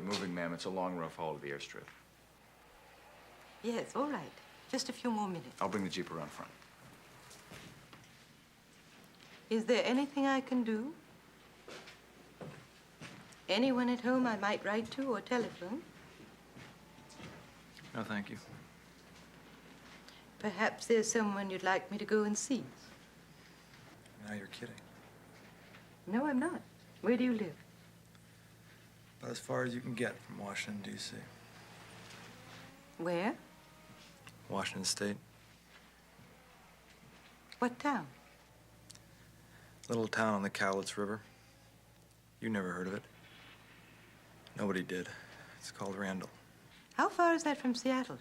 moving, ma'am. It's a long, rough haul to the airstrip. Yes, all right. Just a few more minutes. I'll bring the Jeep around front. Is there anything I can do? Anyone at home I might write to or telephone? No, thank you. Perhaps there's someone you'd like me to go and see. Now you're kidding. No, I'm not. Where do you live? About as far as you can get from Washington, D.C. Where? Washington State. What town? Little town on the Cowlitz River. You never heard of it. Nobody did. It's called Randall. How far is that from Seattle?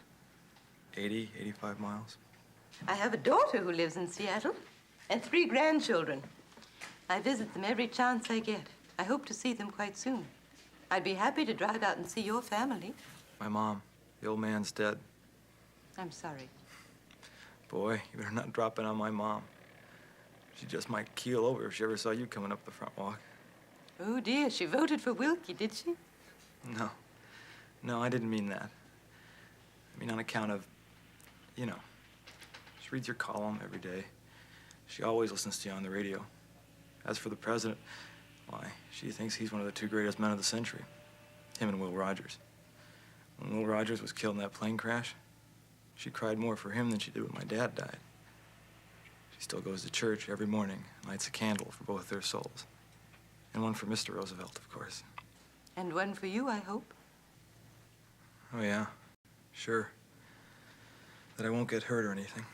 85 miles. I have a daughter who lives in Seattle and 3 grandchildren. I visit them every chance I get. I hope to see them quite soon. I'd be happy to drive out and see your family. My mom. The old man's dead. I'm sorry. Boy, you better not drop in on my mom. She just might keel over if she ever saw you coming up the front walk. Oh, dear. She voted for Wilkie, did she? No. No, I didn't mean that. I mean on account of, you know, she reads your column every day. She always listens to you on the radio. As for the president, why, she thinks he's one of the 2 greatest men of the century. Him and Will Rogers. When Will Rogers was killed in that plane crash, she cried more for him than she did when my dad died. She still goes to church every morning, lights a candle for both their souls. And one for Mr. Roosevelt, of course. And one for you, I hope. Oh, yeah. Sure. That I won't get hurt or anything.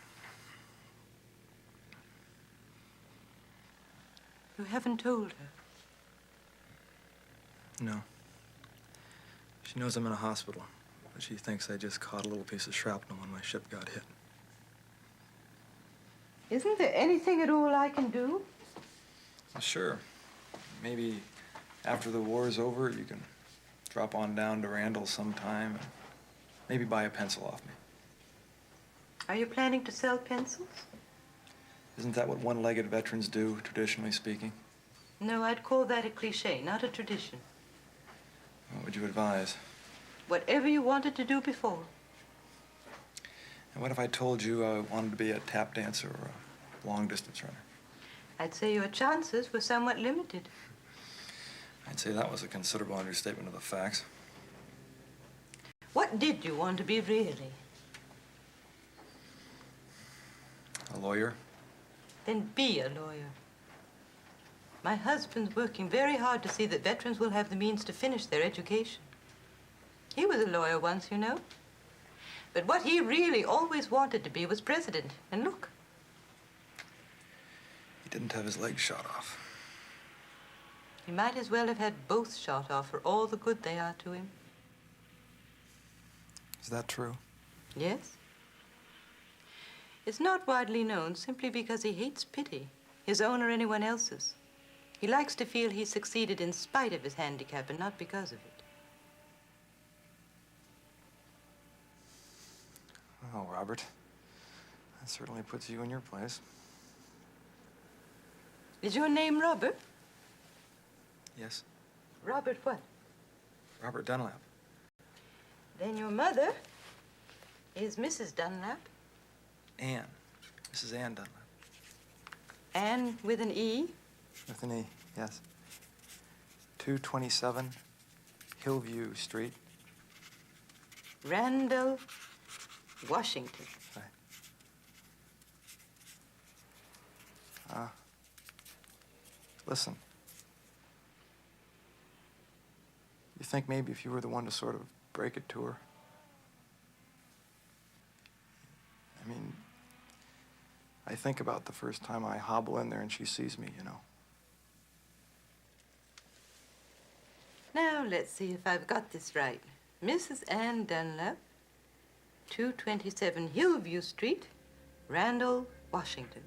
You haven't told her? No. She knows I'm in a hospital, but she thinks I just caught a little piece of shrapnel when my ship got hit. Isn't there anything at all I can do? Well, sure. Maybe after the war's over, you can drop on down to Randall sometime and maybe buy a pencil off me. Are you planning to sell pencils? Isn't that what one-legged veterans do, traditionally speaking? No, I'd call that a cliché, not a tradition. What would you advise? Whatever you wanted to do before. And what if I told you I wanted to be a tap dancer or a long-distance runner? I'd say your chances were somewhat limited. I'd say that was a considerable understatement of the facts. What did you want to be, really? A lawyer? Then be a lawyer. My husband's working very hard to see that veterans will have the means to finish their education. He was a lawyer once, you know. But what he really always wanted to be was president. And look. He didn't have his legs shot off. He might as well have had both shot off for all the good they are to him. Is that true? Yes. It's not widely known simply because he hates pity, his own or anyone else's. He likes to feel he succeeded in spite of his handicap and not because of it. Oh, Robert. That certainly puts you in your place. Is your name Robert? Yes. Robert what? Robert Dunlap. Then your mother is Mrs. Dunlap. Anne. Mrs. Anne Dunlap. Anne with an E? With an E, yes. 227 Hillview Street. Randall, Washington. Right. Listen. You think maybe if you were the one to sort of break it to her? I mean, I think about the first time I hobble in there and she sees me, you know. Now, let's see if I've got this right. Mrs. Anne Dunlap, 227 Hillview Street, Randall, Washington.